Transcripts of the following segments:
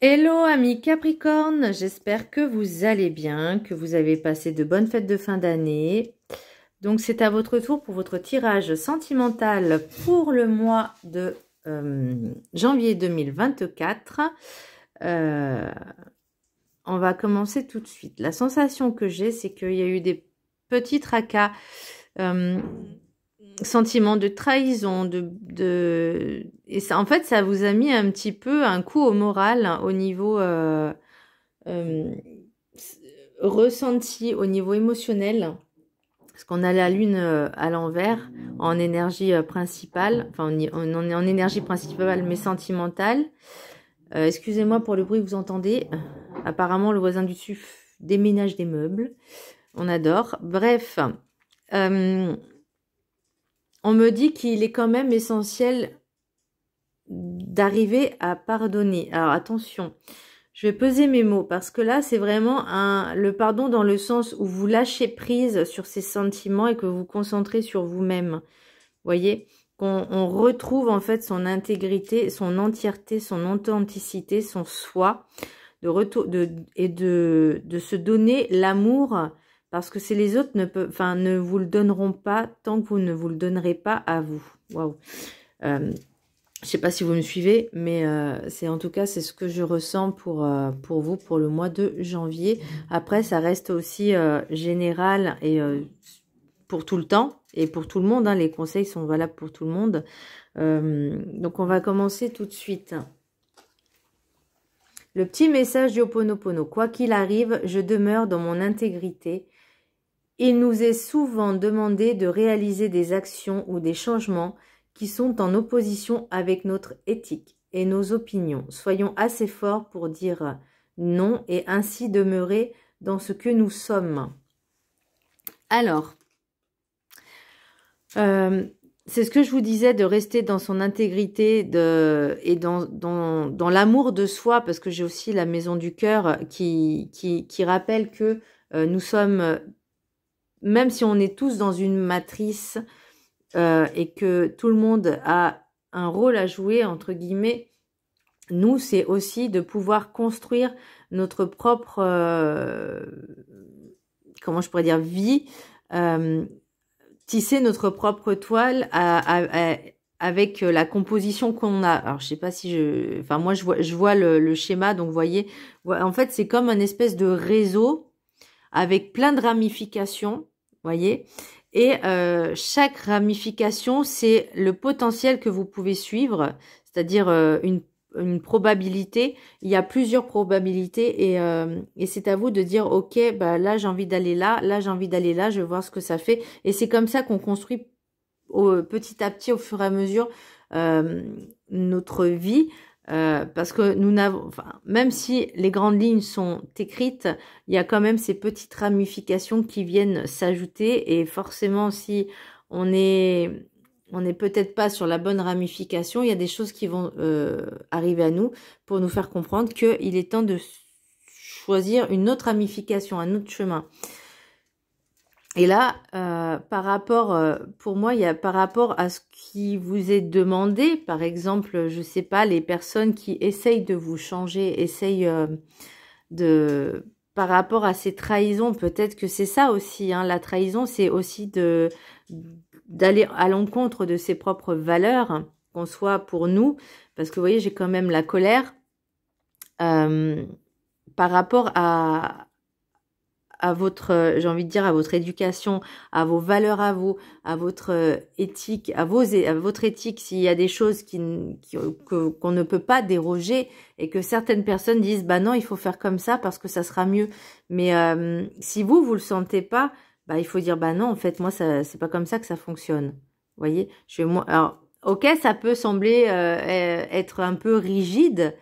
Hello amis Capricorne, j'espère que vous allez bien, que vous avez passé de bonnes fêtes de fin d'année. Donc c'est à votre tour pour votre tirage sentimental pour le mois de janvier 2024. On va commencer tout de suite. La sensation que j'ai, c'est qu'il y a eu des petits tracas, sentiments de trahison, et ça, en fait, ça vous a mis un petit peu un coup au moral, hein, au niveau ressenti, au niveau émotionnel, parce qu'on a la lune à l'envers, en énergie principale, enfin en énergie principale mais sentimentale. Excusez-moi pour le bruit que vous entendez. Apparemment, le voisin du dessus déménage des meubles. On adore. Bref, on me dit qu'il est quand même essentiel d'arriver à pardonner. Alors attention, je vais peser mes mots parce que là, c'est vraiment le pardon dans le sens où vous lâchez prise sur ces sentiments et que vous vous concentrez sur vous-même. Vous voyez, qu'on retrouve en fait son intégrité, son entièreté, son authenticité, son soi, et de se donner l'amour, parce que c'est les autres ne vous le donneront pas tant que vous ne vous le donnerez pas à vous. Waouh. Je sais pas si vous me suivez, mais en tout cas, c'est ce que je ressens pour vous, pour le mois de janvier. Après, ça reste aussi général et pour tout le temps et pour tout le monde. Hein, les conseils sont valables pour tout le monde. Donc, on va commencer tout de suite. Le petit message du Ho'oponopono. Quoi qu'il arrive, je demeure dans mon intégrité. Il nous est souvent demandé de réaliser des actions ou des changements qui sont en opposition avec notre éthique et nos opinions. Soyons assez forts pour dire non et ainsi demeurer dans ce que nous sommes. Alors, c'est ce que je vous disais, de rester dans son intégrité et dans l'amour de soi, parce que j'ai aussi la maison du cœur qui rappelle que nous sommes, même si on est tous dans une matrice et que tout le monde a un rôle à jouer, entre guillemets, nous, c'est aussi de pouvoir construire notre propre, comment je pourrais dire, vie, tisser notre propre toile avec la composition qu'on a. Alors, je sais pas si enfin, moi, je vois le schéma, donc vous voyez, en fait, c'est comme un espèce de réseau avec plein de ramifications, voyez, et chaque ramification, c'est le potentiel que vous pouvez suivre, c'est-à-dire une probabilité. Il y a plusieurs probabilités et c'est à vous de dire, ok, bah là j'ai envie d'aller là, là j'ai envie d'aller là, je vais voir ce que ça fait. Et c'est comme ça qu'on construit petit à petit, au fur et à mesure, notre vie. Parce que nous n'avons, enfin, même si les grandes lignes sont écrites, il y a quand même ces petites ramifications qui viennent s'ajouter, et forcément, si on est peut-être pas sur la bonne ramification, il y a des choses qui vont arriver à nous pour nous faire comprendre qu'il est temps de choisir une autre ramification, un autre chemin. Et là, par rapport, pour moi, il y a par rapport à ce qui vous est demandé, par exemple, je sais pas, les personnes qui essayent de vous changer, essayent par rapport à ces trahisons, peut-être que c'est ça aussi, hein, la trahison, c'est aussi d'aller à l'encontre de ses propres valeurs, qu'on soit pour nous, parce que vous voyez, j'ai quand même la colère par rapport à votre, j'ai envie de dire, à votre éducation, à vos valeurs à vous, à votre éthique, à votre éthique, s'il y a des choses qu'on ne peut pas déroger, et que certaines personnes disent, bah non, il faut faire comme ça parce que ça sera mieux. Mais si vous le sentez pas, bah il faut dire, bah non, en fait, moi, c'est pas comme ça que ça fonctionne. Vous voyez, alors, ok, ça peut sembler être un peu rigide,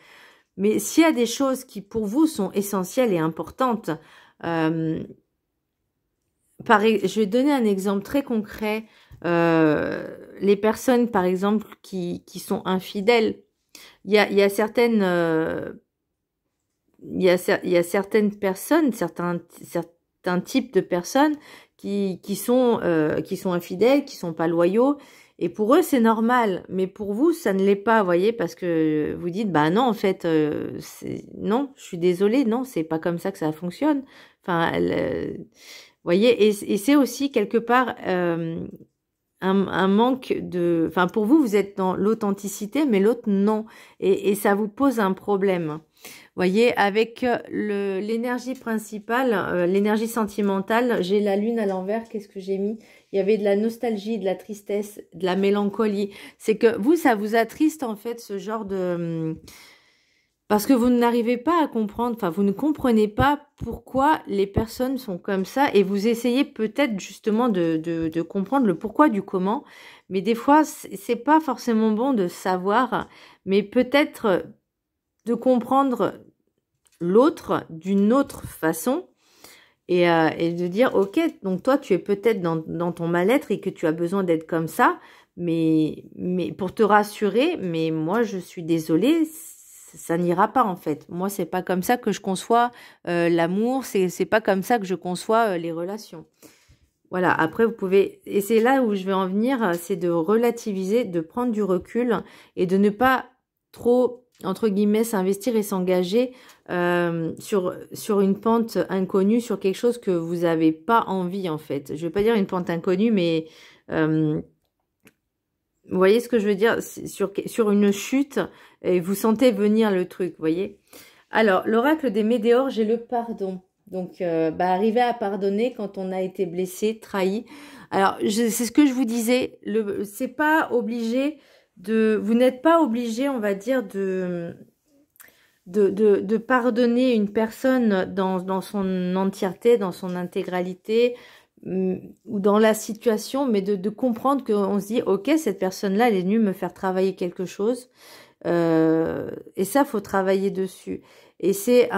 mais s'il y a des choses qui pour vous sont essentielles et importantes, je vais donner un exemple très concret. Les personnes, par exemple, qui sont infidèles, il y a certaines personnes, certains types de personnes qui sont infidèles, qui sont pas loyaux, Et pour eux, c'est normal. Mais pour vous, ça ne l'est pas, vous voyez, parce que vous dites, bah non, en fait, non, je suis désolée, non, c'est pas comme ça que ça fonctionne. Enfin, vous voyez, et c'est aussi quelque part un manque de... Enfin, pour vous, vous êtes dans l'authenticité, mais l'autre, non. Et ça vous pose un problème. Voyez, avec l'énergie principale, l'énergie sentimentale, j'ai la lune à l'envers, qu'est-ce que j'ai mis? Il y avait de la nostalgie, de la tristesse, de la mélancolie. C'est que vous, ça vous attriste en fait ce genre de... Parce que vous n'arrivez pas à comprendre, enfin vous ne comprenez pas pourquoi les personnes sont comme ça et vous essayez peut-être justement de comprendre le pourquoi du comment. Mais des fois, c'est pas forcément bon de savoir, mais peut-être de comprendre l'autre d'une autre façon et de dire ok, donc toi tu es peut-être dans ton mal-être et que tu as besoin d'être comme ça, mais pour te rassurer, mais moi je suis désolée, ça n'ira pas en fait. Moi c'est pas comme ça que je conçois l'amour, c'est pas comme ça que je conçois les relations. Voilà, après vous pouvez, et c'est là où je vais en venir, c'est de relativiser, de prendre du recul et de ne pas trop, entre guillemets, s'investir et s'engager sur une pente inconnue, sur quelque chose que vous n'avez pas envie en fait. Je ne vais pas dire une pente inconnue, mais vous voyez ce que je veux dire, sur une chute, et vous sentez venir le truc, vous voyez. Alors, l'oracle des météores, j'ai le pardon. Donc, arriver à pardonner quand on a été blessé, trahi. Alors, c'est ce que je vous disais. C'est pas obligé de... Vous n'êtes pas obligé, on va dire, de pardonner une personne dans son entièreté, dans son intégralité, ou dans la situation, mais de comprendre qu'on se dit, ok, cette personne-là, elle est venue me faire travailler quelque chose. Et ça, faut travailler dessus. Et c'est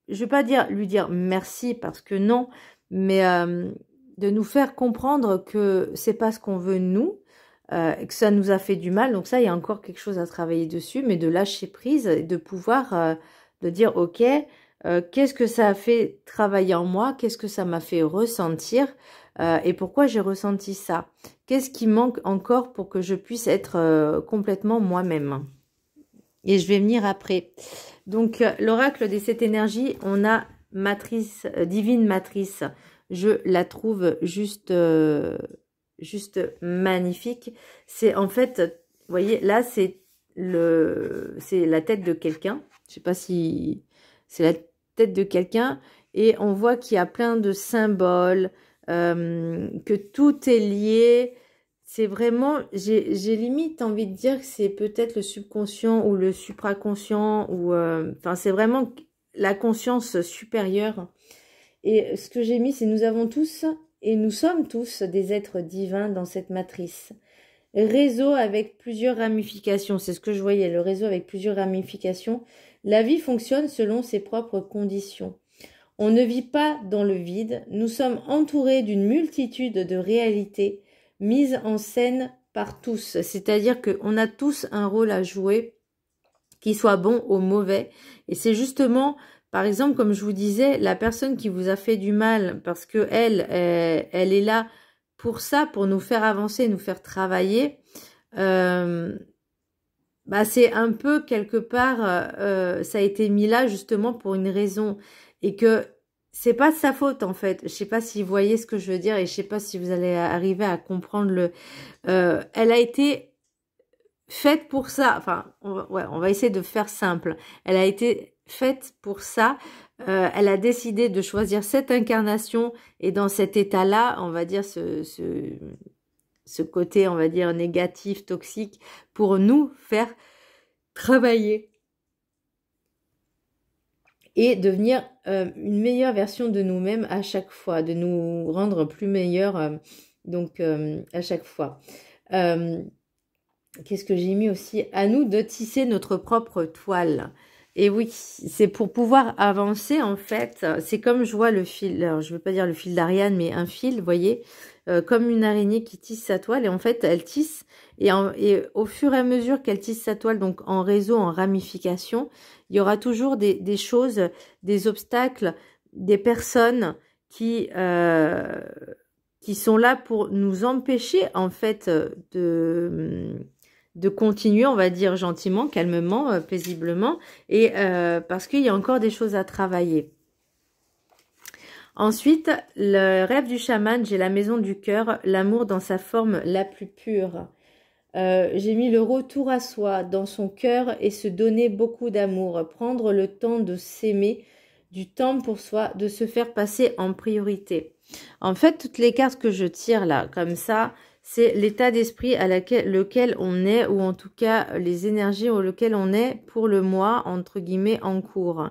je vais pas lui dire merci parce que non, mais de nous faire comprendre que c'est pas ce qu'on veut nous, que ça nous a fait du mal. Donc ça, il y a encore quelque chose à travailler dessus, mais de lâcher prise et de pouvoir de dire ok, qu'est-ce que ça a fait travailler en moi, qu'est-ce que ça m'a fait ressentir et pourquoi j'ai ressenti ça. Qu'est-ce qui manque encore pour que je puisse être complètement moi-même. Et je vais venir après. Donc, l'oracle de cette énergie, on a matrice, divine matrice. Je la trouve juste magnifique. C'est en fait, vous voyez, là, c'est la tête de quelqu'un. Je sais pas si c'est la tête de quelqu'un. Et on voit qu'il y a plein de symboles, que tout est lié. C'est vraiment, j'ai limite envie de dire que c'est peut-être le subconscient ou le supraconscient ou enfin c'est vraiment la conscience supérieure. Et ce que j'ai mis, c'est nous avons tous et nous sommes tous des êtres divins dans cette matrice. Réseau avec plusieurs ramifications, c'est ce que je voyais, le réseau avec plusieurs ramifications. La vie fonctionne selon ses propres conditions. On ne vit pas dans le vide, nous sommes entourés d'une multitude de réalités mise en scène par tous. C'est-à-dire qu'on a tous un rôle à jouer, qu'il soit bon ou mauvais. Et c'est justement, par exemple, comme je vous disais, la personne qui vous a fait du mal, parce que elle est là pour ça, pour nous faire avancer, nous faire travailler. C'est un peu quelque part, ça a été mis là justement pour une raison. Et que c'est pas de sa faute en fait. Je sais pas si vous voyez ce que je veux dire et je sais pas si vous allez arriver à comprendre elle a été faite pour ça. Enfin, on va essayer de faire simple. Elle a été faite pour ça. Elle a décidé de choisir cette incarnation et dans cet état-là, on va dire ce côté, on va dire négatif, toxique, pour nous faire travailler. Et devenir une meilleure version de nous-mêmes à chaque fois, de nous rendre plus meilleurs à chaque fois. Qu'est-ce que j'ai mis aussi? À nous de tisser notre propre toile. Et oui, c'est pour pouvoir avancer en fait. C'est comme je vois le fil, alors je ne veux pas dire le fil d'Ariane, mais un fil, vous voyez, comme une araignée qui tisse sa toile. Et en fait, elle tisse. Et au fur et à mesure qu'elle tisse sa toile, donc en réseau, en ramification, il y aura toujours des choses, des obstacles, des personnes qui qui sont là pour nous empêcher en fait de continuer, on va dire gentiment, calmement, paisiblement, et parce qu'il y a encore des choses à travailler. Ensuite, le rêve du chaman, j'ai la maison du cœur, l'amour dans sa forme la plus pure. J'ai mis le retour à soi dans son cœur et se donner beaucoup d'amour, prendre le temps de s'aimer, du temps pour soi, de se faire passer en priorité. En fait, toutes les cartes que je tire là, comme ça, c'est l'état d'esprit à lequel on est, ou en tout cas les énergies auxquelles on est pour le mois, entre guillemets, en cours.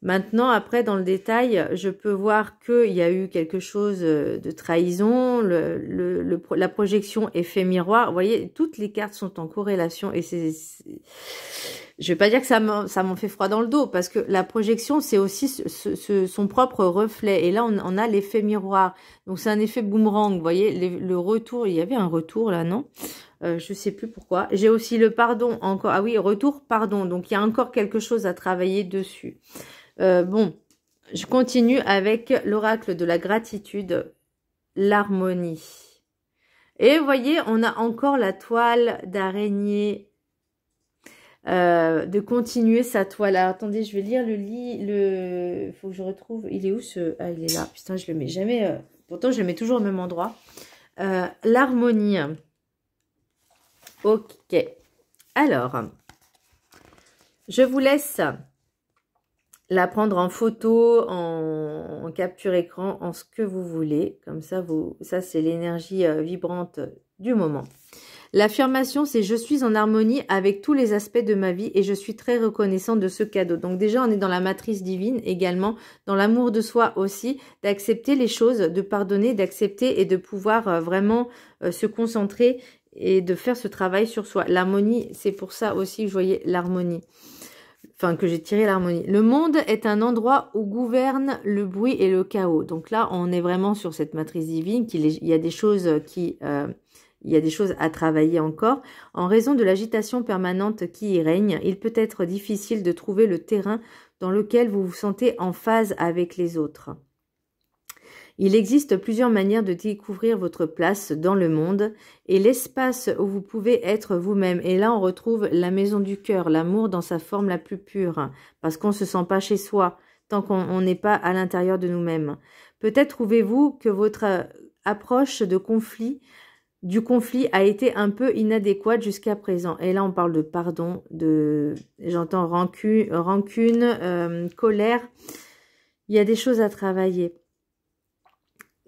Maintenant, après, dans le détail, je peux voir qu'il y a eu quelque chose de trahison, la projection effet miroir. Vous voyez, toutes les cartes sont en corrélation et je vais pas dire que ça m'en fait froid dans le dos, parce que la projection, c'est aussi son propre reflet. Et là, on a l'effet miroir. Donc, c'est un effet boomerang. Vous voyez, le retour, il y avait un retour là, non? Je sais plus pourquoi. J'ai aussi le pardon encore. Ah oui, retour, pardon. Donc, il y a encore quelque chose à travailler dessus. Bon, je continue avec l'oracle de la gratitude, l'harmonie. Et vous voyez, on a encore la toile d'araignée, de continuer sa toile. Alors, attendez, je vais lire faut que je retrouve, il est où ce... Ah, il est là, putain, je le mets jamais, pourtant je le mets toujours au même endroit. L'harmonie. Ok, alors, je vous laisse la prendre en photo, en capture écran, en ce que vous voulez. Comme ça, ça c'est l'énergie vibrante du moment. L'affirmation, c'est « Je suis en harmonie avec tous les aspects de ma vie et je suis très reconnaissant de ce cadeau ». Donc déjà, on est dans la matrice divine également, dans l'amour de soi aussi, d'accepter les choses, de pardonner, d'accepter et de pouvoir vraiment se concentrer et de faire ce travail sur soi. L'harmonie, c'est pour ça aussi que je voyais l'harmonie. Enfin, que j'ai tiré l'harmonie. Le monde est un endroit où gouverne le bruit et le chaos. Donc là, on est vraiment sur cette matrice divine. Il y a des choses il y a des choses à travailler encore. En raison de l'agitation permanente qui y règne, il peut être difficile de trouver le terrain dans lequel vous vous sentez en phase avec les autres. Il existe plusieurs manières de découvrir votre place dans le monde et l'espace où vous pouvez être vous-même. Et là, on retrouve la maison du cœur, l'amour dans sa forme la plus pure, parce qu'on ne se sent pas chez soi tant qu'on n'est pas à l'intérieur de nous-mêmes. Peut-être trouvez-vous que votre approche du conflit a été un peu inadéquate jusqu'à présent. Et là, on parle de pardon, j'entends rancune, colère. Il y a des choses à travailler.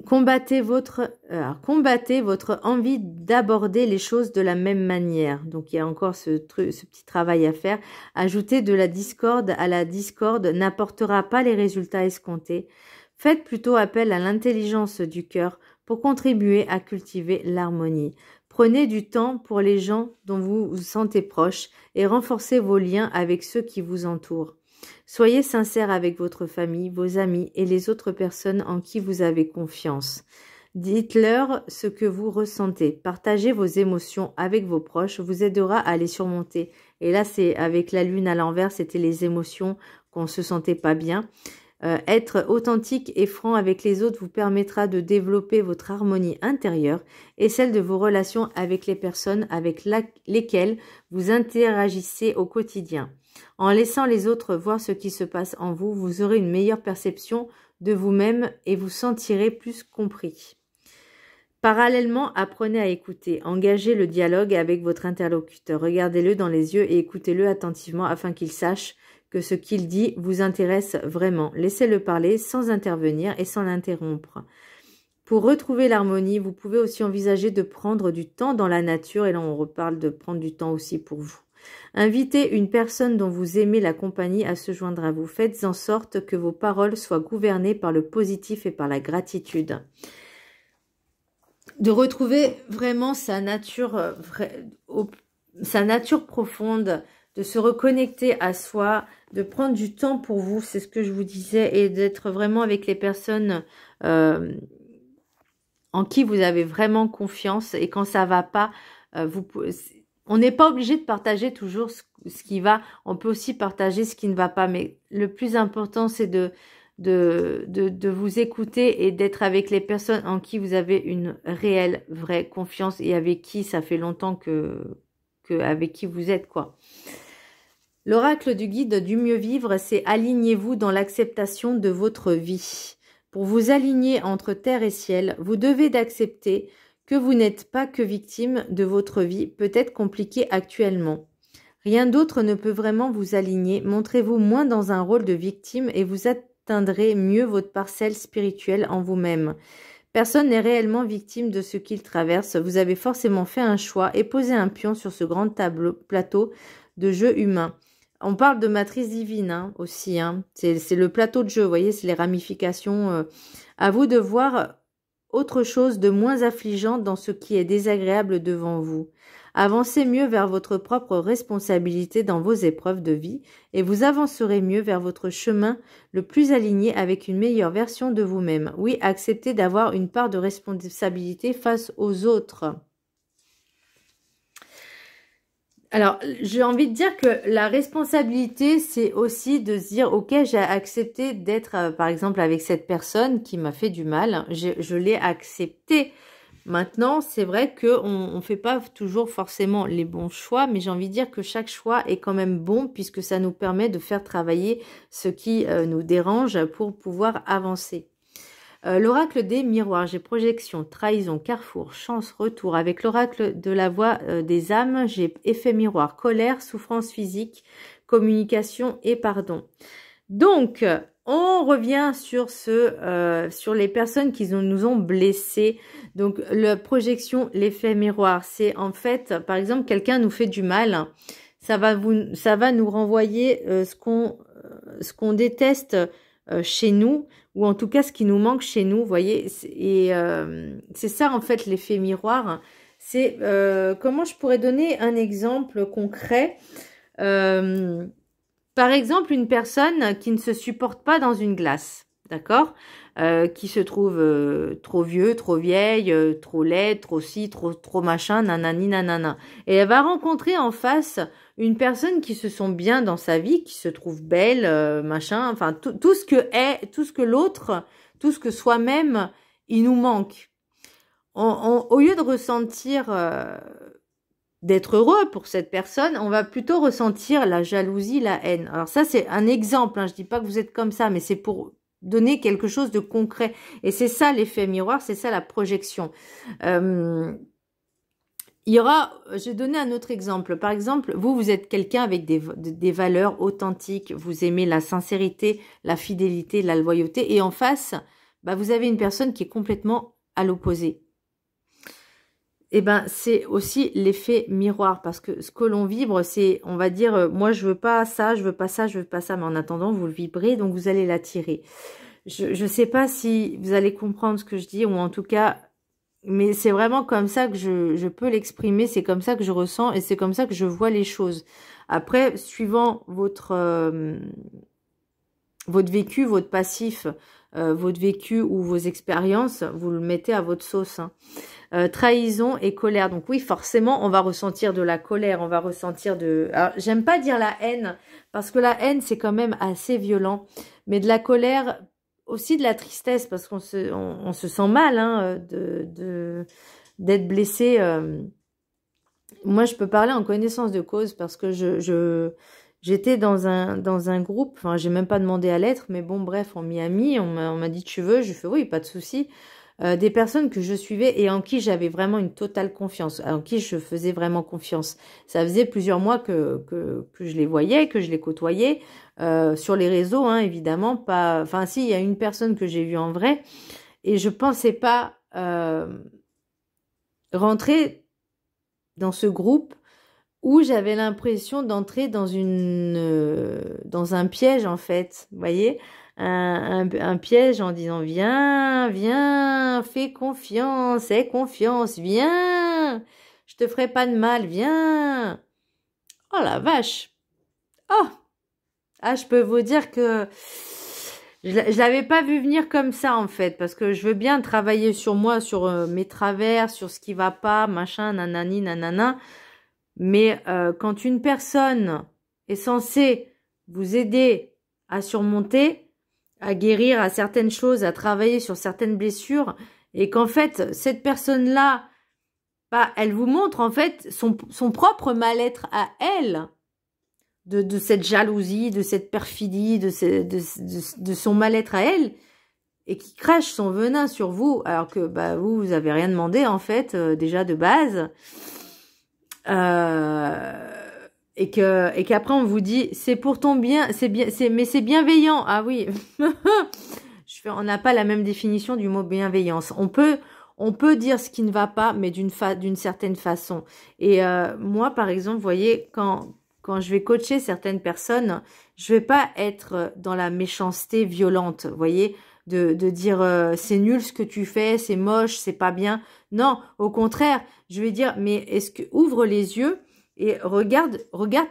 Combattez votre envie d'aborder les choses de la même manière. Donc, il y a encore ce petit travail à faire. Ajouter de la discorde à la discorde n'apportera pas les résultats escomptés. Faites plutôt appel à l'intelligence du cœur pour contribuer à cultiver l'harmonie. Prenez du temps pour les gens dont vous vous sentez proches et renforcez vos liens avec ceux qui vous entourent. Soyez sincère avec votre famille, vos amis et les autres personnes en qui vous avez confiance. Dites-leur ce que vous ressentez. Partagez vos émotions avec vos proches, vous aidera à les surmonter. Et là, c'est avec la lune à l'envers, c'était les émotions qu'on se sentait pas bien. Être authentique et franc avec les autres vous permettra de développer votre harmonie intérieure et celle de vos relations avec les personnes avec lesquelles vous interagissez au quotidien. En laissant les autres voir ce qui se passe en vous, vous aurez une meilleure perception de vous-même et vous sentirez plus compris. Parallèlement, apprenez à écouter. Engagez le dialogue avec votre interlocuteur. Regardez-le dans les yeux et écoutez-le attentivement afin qu'il sache que ce qu'il dit vous intéresse vraiment. Laissez-le parler sans intervenir et sans l'interrompre. Pour retrouver l'harmonie, vous pouvez aussi envisager de prendre du temps dans la nature. Et là, on reparle de prendre du temps aussi pour vous. Invitez une personne dont vous aimez la compagnie à se joindre à vous. Faites en sorte que vos paroles soient gouvernées par le positif et par la gratitude. De retrouver vraiment sa nature profonde, de se reconnecter à soi, de prendre du temps pour vous, c'est ce que je vous disais, et d'être vraiment avec les personnes en qui vous avez vraiment confiance. Et quand ça va pas, on n'est pas obligé de partager toujours ce qui va. On peut aussi partager ce qui ne va pas. Mais le plus important, c'est de vous écouter et d'être avec les personnes en qui vous avez une réelle, vraie confiance et avec qui ça fait longtemps avec qui vous êtes, quoi. L'oracle du guide du mieux vivre, c'est alignez-vous dans l'acceptation de votre vie. Pour vous aligner entre terre et ciel, vous devez d'accepter que vous n'êtes pas que victime de votre vie, peut-être compliquée actuellement. Rien d'autre ne peut vraiment vous aligner. Montrez-vous moins dans un rôle de victime et vous atteindrez mieux votre parcelle spirituelle en vous-même. Personne n'est réellement victime de ce qu'il traverse. Vous avez forcément fait un choix et posé un pion sur ce grand plateau de jeu humain. On parle de matrice divine aussi. C'est le plateau de jeu, vous voyez, c'est les ramifications. À vous de voir autre chose de moins affligeant dans ce qui est désagréable devant vous. Avancez mieux vers votre propre responsabilité dans vos épreuves de vie et vous avancerez mieux vers votre chemin le plus aligné avec une meilleure version de vous-même. Oui, acceptez d'avoir une part de responsabilité face aux autres. Alors, j'ai envie de dire que la responsabilité, c'est aussi de se dire, ok, j'ai accepté d'être, par exemple, avec cette personne qui m'a fait du mal. Je l'ai accepté. Maintenant, c'est vrai qu'on ne fait pas toujours forcément les bons choix, mais j'ai envie de dire que chaque choix est quand même bon puisque ça nous permet de faire travailler ce qui nous dérange pour pouvoir avancer. L'oracle des miroirs, j'ai projection, trahison, carrefour, chance, retour. Avec l'oracle de la voix des âmes, j'ai effet miroir, colère, souffrance physique, communication et pardon. Donc, on revient sur sur les personnes qui nous ont blessés. Donc, la projection, l'effet miroir, c'est en fait, par exemple, quelqu'un nous fait du mal. Ça va nous renvoyer ce qu'on déteste chez nous, ou en tout cas ce qui nous manque chez nous, vous voyez. Et c'est ça en fait l'effet miroir. C'est comment je pourrais donner un exemple concret. Par exemple, une personne qui ne se supporte pas dans une glace, d'accord, qui se trouve trop vieux, trop vieille, trop laide, trop ci, trop machin, nanani, nanana. Et elle va rencontrer en face une personne qui se sent bien dans sa vie, qui se trouve belle, machin, enfin tout ce que l'autre, tout ce que soi-même, il nous manque. Au lieu de ressentir d'être heureux pour cette personne, on va plutôt ressentir la jalousie, la haine. Alors ça, c'est un exemple, hein. Je dis pas que vous êtes comme ça, mais c'est pour donner quelque chose de concret. Et c'est ça l'effet miroir, c'est ça la projection. Je vais donner un autre exemple. Par exemple, vous êtes quelqu'un avec des valeurs authentiques, vous aimez la sincérité, la fidélité, la loyauté, et en face, vous avez une personne qui est complètement à l'opposé. Eh ben, c'est aussi l'effet miroir, parce que ce que l'on vibre, c'est, on va dire, moi je veux pas ça, je veux pas ça, je veux pas ça, mais en attendant, vous le vibrez, donc vous allez l'attirer. Je sais pas si vous allez comprendre ce que je dis, ou en tout cas, mais c'est vraiment comme ça que je peux l'exprimer, c'est comme ça que je ressens, et c'est comme ça que je vois les choses. Après, suivant votre vécu, votre passif, votre vécu ou vos expériences, vous le mettez à votre sauce, hein. Trahison et colère. Donc oui, forcément, on va ressentir de la colère, on va ressentir de... Alors, j'aime pas dire la haine, parce que la haine, c'est quand même assez violent. Mais de la colère, aussi de la tristesse, parce qu'on se sent mal hein, d'être blessé. Moi, je peux parler en connaissance de cause, parce que j'étais dans un groupe, enfin, j'ai même pas demandé à l'être, mais bon, bref, on m'y a mis, on m'a dit, tu veux? Je fais, oui, pas de souci. Des personnes que je suivais et en qui j'avais vraiment une totale confiance, en qui je faisais vraiment confiance. Ça faisait plusieurs mois que je les voyais, que je les côtoyais, sur les réseaux, hein, évidemment. Pas. Enfin, si, il y a une personne que j'ai vue en vrai, et je pensais pas rentrer dans ce groupe où j'avais l'impression d'entrer dans un piège, en fait, vous voyez, un piège en disant viens, fais confiance, aie confiance, viens, je te ferai pas de mal, viens. Oh la vache. Oh, je peux vous dire que je l'avais pas vu venir comme ça, en fait, parce que je veux bien travailler sur moi, sur mes travers, sur ce qui va pas, machin, nanani, nanana. Mais quand une personne est censée vous aider à surmonter, à guérir à certaines choses, à travailler sur certaines blessures, et qu'en fait, cette personne-là, bah, elle vous montre en fait son propre mal-être à elle, de cette jalousie, de cette perfidie, de son mal-être à elle, et qui crache son venin sur vous, alors que bah, vous avez rien demandé en fait, déjà de base. Et qu'après on vous dit c'est pour ton bien, mais c'est bienveillant. Ah oui, on n'a pas la même définition du mot bienveillance. On peut dire ce qui ne va pas, mais d'une certaine façon. Et moi, par exemple, vous voyez, quand je vais coacher certaines personnes, je vais pas être dans la méchanceté violente, vous voyez, de dire c'est nul ce que tu fais, c'est moche, c'est pas bien. Non, au contraire, je vais dire mais est-ce que ouvre les yeux et regarde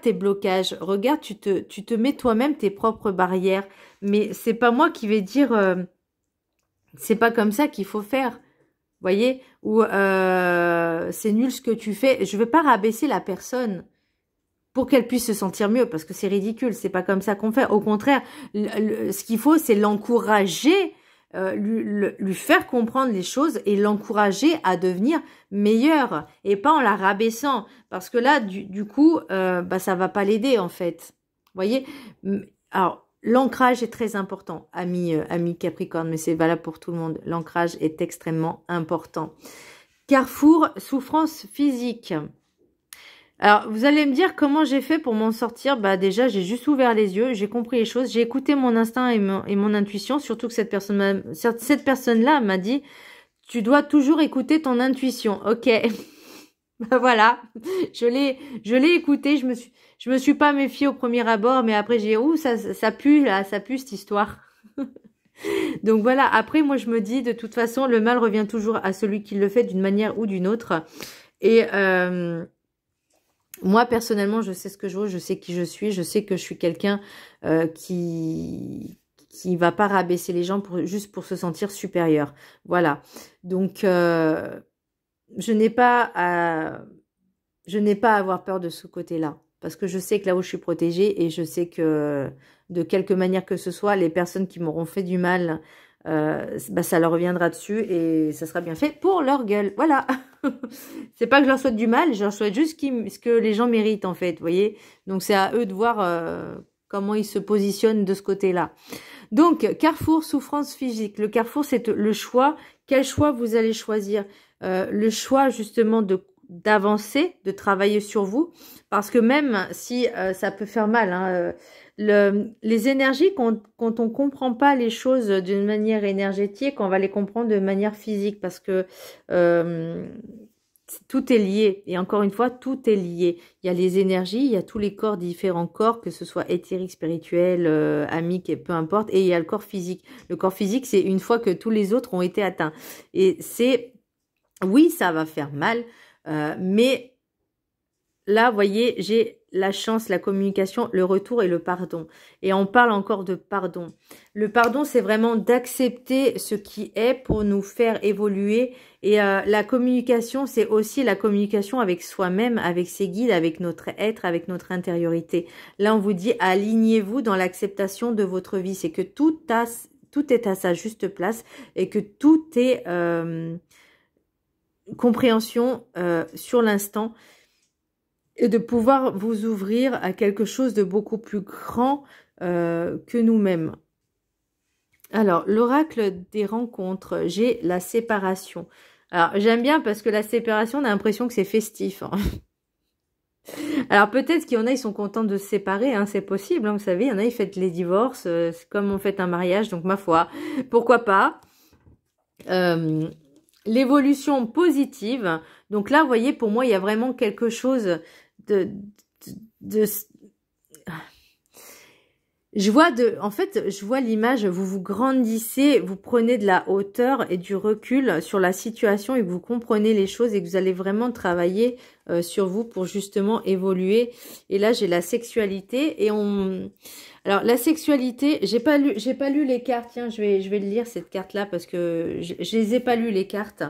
tes blocages, regarde, tu te mets toi-même tes propres barrières. Mais c'est pas moi qui vais dire c'est pas comme ça qu'il faut faire. Voyez, ou c'est nul ce que tu fais. Je veux pas rabaisser la personne pour qu'elle puisse se sentir mieux, parce que c'est ridicule, c'est pas comme ça qu'on fait. Au contraire, ce qu'il faut, c'est l'encourager, lui faire comprendre les choses et l'encourager à devenir meilleure, et pas en la rabaissant, parce que là, du coup, bah ça va pas l'aider en fait. Voyez, alors l'ancrage est très important, ami Capricorne, mais c'est valable pour tout le monde. L'ancrage est extrêmement important. Carrefour, souffrance physique. Alors, vous allez me dire comment j'ai fait pour m'en sortir. Bah déjà, j'ai juste ouvert les yeux, j'ai compris les choses, j'ai écouté mon instinct et mon intuition, surtout que cette personne-là m'a dit, tu dois toujours écouter ton intuition. Ok, bah voilà, je l'ai écouté, je me suis pas méfiée au premier abord, mais après j'ai, ouh, ça pue là, ça pue cette histoire. Donc voilà, après moi je me dis, de toute façon, le mal revient toujours à celui qui le fait d'une manière ou d'une autre. Et moi, personnellement, je sais ce que je vaux, je sais qui je suis, je sais que je suis quelqu'un qui va pas rabaisser les gens juste pour se sentir supérieur. Voilà. Donc, je n'ai pas à avoir peur de ce côté-là. Parce que je sais que là où je suis protégée, et je sais que de quelque manière que ce soit, les personnes qui m'auront fait du mal, bah, ça leur reviendra dessus et ça sera bien fait pour leur gueule. Voilà. C'est pas que je leur souhaite du mal, je leur souhaite juste ce que les gens méritent en fait, vous voyez. Donc c'est à eux de voir comment ils se positionnent de ce côté-là. Donc carrefour, souffrance physique. Le carrefour, c'est le choix. Quel choix vous allez choisir? Le choix justement d'avancer, de travailler sur vous, parce que même si ça peut faire mal, hein, les énergies, quand on comprend pas les choses d'une manière énergétique, on va les comprendre de manière physique, parce que tout est lié, et encore une fois, tout est lié. Il y a les énergies, il y a tous les corps, différents corps, que ce soit éthérique, spirituel, amique, et peu importe, et il y a le corps physique. Le corps physique, c'est une fois que tous les autres ont été atteints. Et oui, ça va faire mal, mais là, vous voyez, j'ai la chance, la communication, le retour et le pardon. Et on parle encore de pardon. Le pardon, c'est vraiment d'accepter ce qui est pour nous faire évoluer. Et la communication, c'est aussi la communication avec soi-même, avec ses guides, avec notre être, avec notre intériorité. Là, on vous dit, alignez-vous dans l'acceptation de votre vie. C'est que tout est à sa juste place et que tout est compréhension sur l'instant. Et de pouvoir vous ouvrir à quelque chose de beaucoup plus grand que nous-mêmes. Alors, l'oracle des rencontres, j'ai la séparation. Alors, j'aime bien parce que la séparation, on a l'impression que c'est festif. Hein. Alors, peut-être qu'il y en a, ils sont contents de se séparer, hein, c'est possible. Hein, vous savez, il y en a, ils fêtent les divorces, c'est comme on fête un mariage, donc ma foi, pourquoi pas. L'évolution positive. Donc là, vous voyez, pour moi, il y a vraiment quelque chose en fait, je vois l'image, vous grandissez, vous prenez de la hauteur et du recul sur la situation et que vous comprenez les choses et que vous allez vraiment travailler sur vous pour justement évoluer. Et là, j'ai la sexualité alors la sexualité, j'ai pas lu les cartes. Tiens, je vais le lire cette carte-là parce que je les ai pas lu les cartes.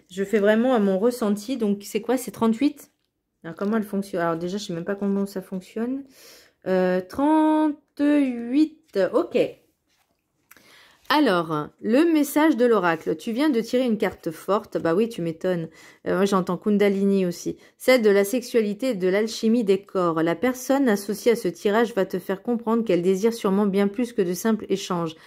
Je fais vraiment à mon ressenti. Donc c'est quoi? C'est 38? Alors, comment elle fonctionne? Alors, déjà, je sais même pas comment ça fonctionne. 38, ok. Alors, le message de l'oracle. Tu viens de tirer une carte forte. Bah oui, tu m'étonnes. Moi, j'entends Kundalini aussi. Celle de la sexualité et de l'alchimie des corps. La personne associée à ce tirage va te faire comprendre qu'elle désire sûrement bien plus que de simples échanges.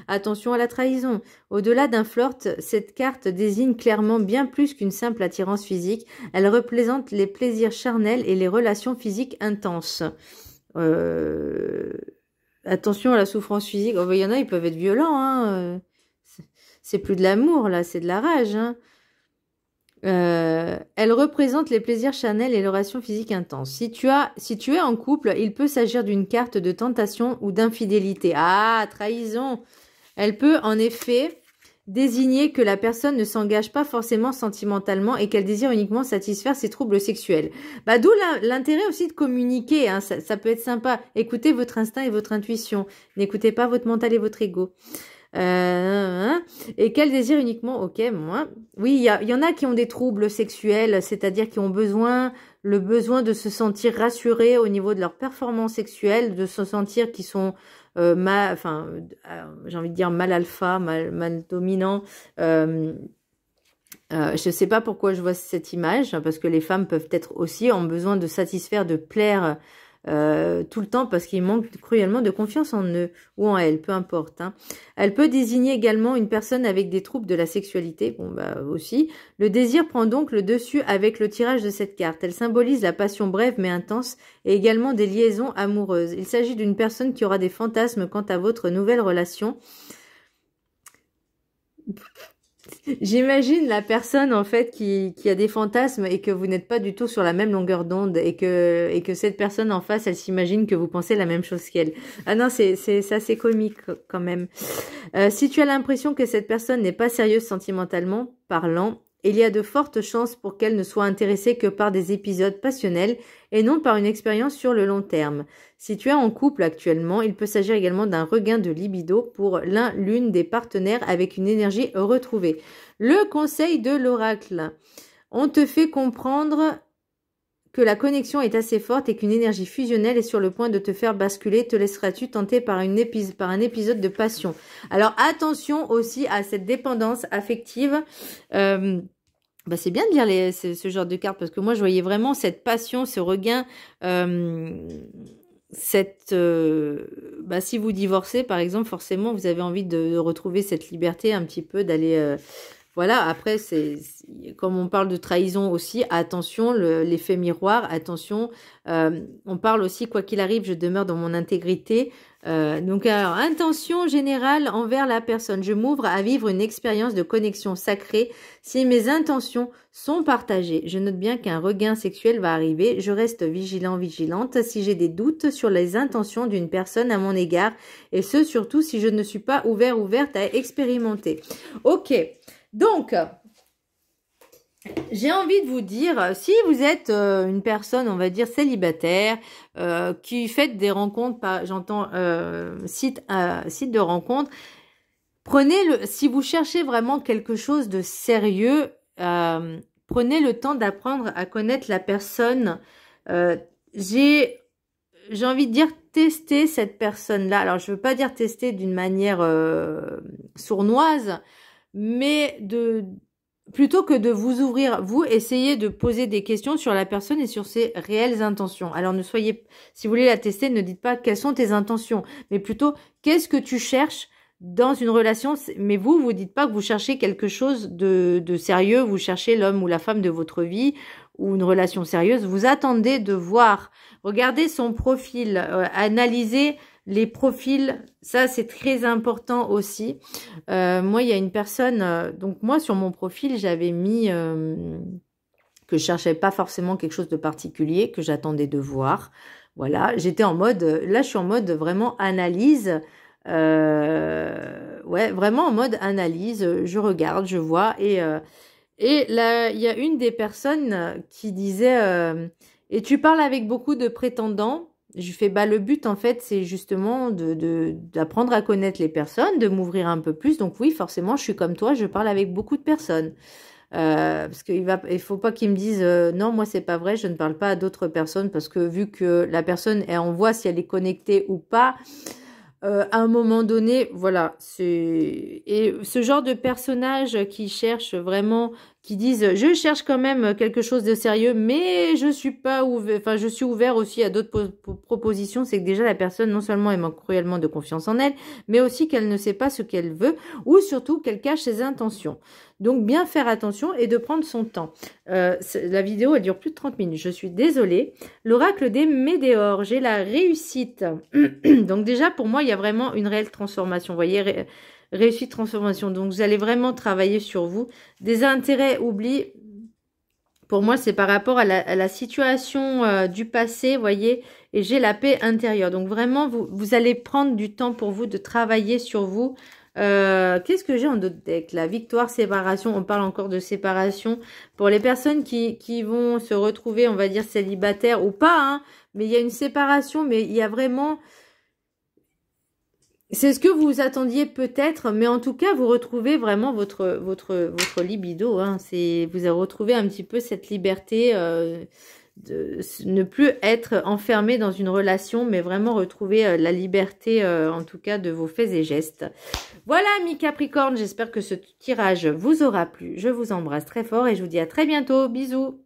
Attention à la trahison. Au-delà d'un flirt, cette carte désigne clairement bien plus qu'une simple attirance physique. Elle représente les plaisirs charnels et les relations physiques intenses. Attention à la souffrance physique. Oh, il y en a, ils peuvent être violents. Hein. C'est plus de l'amour, là, c'est de la rage. Hein. Elle représente les plaisirs charnels et les relations physiques intenses. Si tu es en couple, il peut s'agir d'une carte de tentation ou d'infidélité. Ah, trahison. Elle peut en effet désigner que la personne ne s'engage pas forcément sentimentalement et qu'elle désire uniquement satisfaire ses troubles sexuels. Bah, d'où l'intérêt aussi de communiquer, hein, ça peut être sympa. Écoutez votre instinct et votre intuition. N'écoutez pas votre mental et votre ego. Et qu'elle désire uniquement, ok, moi. Oui, il y en a qui ont des troubles sexuels, c'est-à-dire qui ont le besoin de se sentir rassurés au niveau de leur performance sexuelle, de se sentir qu'ils sont j'ai envie de dire mal alpha, mal dominant. Je sais pas pourquoi je vois cette image, parce que les femmes peuvent être aussi en besoin de satisfaire, de plaire tout le temps, parce qu'ils manquent cruellement de confiance en eux ou en elles, peu importe. Hein. Elle peut désigner également une personne avec des troubles de la sexualité, bon bah aussi. Le désir prend donc le dessus avec le tirage de cette carte. Elle symbolise la passion brève mais intense et également des liaisons amoureuses. Il s'agit d'une personne qui aura des fantasmes quant à votre nouvelle relation. J'imagine la personne en fait qui a des fantasmes et que vous n'êtes pas du tout sur la même longueur d'onde et que cette personne en face, elle s'imagine que vous pensez la même chose qu'elle. Ah non, c'est assez comique quand même. Si tu as l'impression que cette personne n'est pas sérieuse sentimentalement parlant, il y a de fortes chances pour qu'elle ne soit intéressée que par des épisodes passionnels et non par une expérience sur le long terme. Si tu es en couple actuellement, il peut s'agir également d'un regain de libido pour l'une des partenaires avec une énergie retrouvée. Le conseil de l'oracle. On te fait comprendre que la connexion est assez forte et qu'une énergie fusionnelle est sur le point de te faire basculer. Te laisseras-tu tenter par un épisode de passion? Alors attention aussi à cette dépendance affective. Bah c'est bien de lire ce genre de cartes parce que moi je voyais vraiment cette passion, ce regain, si vous divorcez par exemple, forcément vous avez envie de retrouver cette liberté un petit peu, d'aller voilà. Après comme on parle de trahison aussi, attention l'effet miroir, attention. On parle aussi quoi qu'il arrive, je demeure dans mon intégrité. Donc alors, intention générale envers la personne. Je m'ouvre à vivre une expérience de connexion sacrée si mes intentions sont partagées. Je note bien qu'un regain sexuel va arriver. Je reste vigilante si j'ai des doutes sur les intentions d'une personne à mon égard et ce surtout si je ne suis pas ouverte à expérimenter. Ok, donc j'ai envie de vous dire, si vous êtes une personne, on va dire, célibataire, qui fait des rencontres, j'entends site de rencontres, si vous cherchez vraiment quelque chose de sérieux, prenez le temps d'apprendre à connaître la personne. J'ai envie de dire tester cette personne-là. Alors, je veux pas dire tester d'une manière sournoise, mais plutôt que de vous ouvrir, vous essayez de poser des questions sur la personne et sur ses réelles intentions. Alors si vous voulez la tester, ne dites pas quelles sont tes intentions, mais plutôt qu'est-ce que tu cherches dans une relation. Mais vous dites pas que vous cherchez quelque chose de sérieux, vous cherchez l'homme ou la femme de votre vie ou une relation sérieuse. Vous attendez de voir, regardez son profil, analysez les profils, ça c'est très important aussi. Moi, il y a une personne, donc moi sur mon profil, j'avais mis que je cherchais pas forcément quelque chose de particulier, que j'attendais de voir. Voilà, j'étais en mode, là je suis en mode vraiment analyse. Ouais, vraiment en mode analyse. Je regarde, je vois et là il y a une des personnes qui disait et tu parles avec beaucoup de prétendants. Je fais le but en fait c'est justement d'apprendre à connaître les personnes, de m'ouvrir un peu plus. Donc oui, forcément je suis comme toi, je parle avec beaucoup de personnes. Parce il faut pas qu'ils me disent non, moi c'est pas vrai, je ne parle pas à d'autres personnes parce que vu que la personne elle envoie si elle est connectée ou pas. à un moment donné, voilà, et ce genre de personnages qui cherchent vraiment, qui disent, je cherche quand même quelque chose de sérieux, mais je suis pas ouvert, enfin, je suis ouvert aussi à d'autres propositions. C'est que déjà la personne, non seulement elle manque cruellement de confiance en elle, mais aussi qu'elle ne sait pas ce qu'elle veut, ou surtout qu'elle cache ses intentions. Donc, bien faire attention et de prendre son temps. La vidéo, elle dure plus de 30 minutes. Je suis désolée. L'oracle des Médéors, j'ai la réussite. Donc déjà, pour moi, il y a vraiment une réelle transformation. Vous voyez, réussite, transformation. Donc, vous allez vraiment travailler sur vous. Des intérêts, oubli. Pour moi, c'est par rapport à la situation du passé, vous voyez. Et j'ai la paix intérieure. Donc, vraiment, vous allez prendre du temps pour vous de travailler sur vous. Qu'est-ce que j'ai en d'autres decks là? Victoire, séparation, on parle encore de séparation. Pour les personnes qui vont se retrouver, on va dire, célibataires ou pas, hein, mais il y a une séparation, mais il y a vraiment... C'est ce que vous attendiez peut-être, mais en tout cas, vous retrouvez vraiment votre libido. Hein. Vous avez retrouvé un petit peu cette liberté de ne plus être enfermé dans une relation, mais vraiment retrouver la liberté, en tout cas, de vos faits et gestes. Voilà, mes Capricornes, j'espère que ce tirage vous aura plu. Je vous embrasse très fort et je vous dis à très bientôt. Bisous.